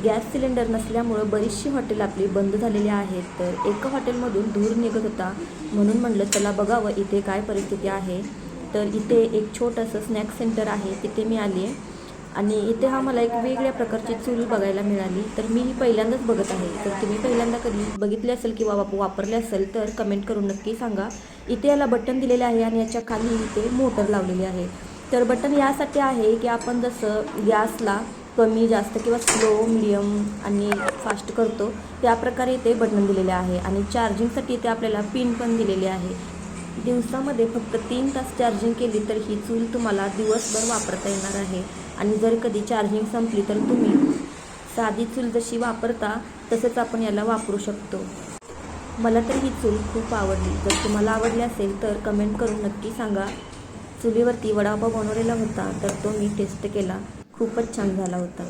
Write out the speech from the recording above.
Gas cylinder नसल्यामुळं बरीचशी hotel आपली बंद झालेली आहेत. तर एका हॉटेलमधून धूर निघत होता, म्हणून म्हटलं चला बघावं इथे काय परिस्थिती आहे. तर इथे एक छोटंसं स्नॅक सेंटर आहे, तिथे मी आली आहे आणि इथे मला एक वेगळ्या प्रकारची चूल बघायला मिळाली. तर मी ही पहिल्यांदाच बघत आहे. तर तुम्ही पहिल्यांदा कधी बघितली असेल किंवा वापरले असेल तर कमेंट करून नक्की सांगा. इथे याला बटन दिलेले आहे आणि याच्या खाली इथे मोटर लावलेली आहे. तर बटन यासाठी आहे की आपण जसं गॅसला कमी जास्त किंवा स्लो मीडियम आणि फास्ट करतो त्याप्रकारे इथे बटन दिलेले आहे. आणि चार्जिंगसाठी इथे आपल्याला पिन पण दिलेली आहे. दिवसामध्ये फक्त 3 तास चार्जिंग केली तर ही चूल तुम्हाला दिवसभर वापरता येणार आहे. आणि जर कधी चार्जिंग संपली तर तुम्ही साधी चूल जशी वापरता तसंच आपण याला वापरू शकतो. मला तर ही चूल खूप आवडली. जर तुम्हाला आवडली असेल तर कमेंट करून नक्की सांगा. चुलीवरती वडापाव बनवलेला होता तर तो मी टेस्ट केला, खूपच छान झाला होता.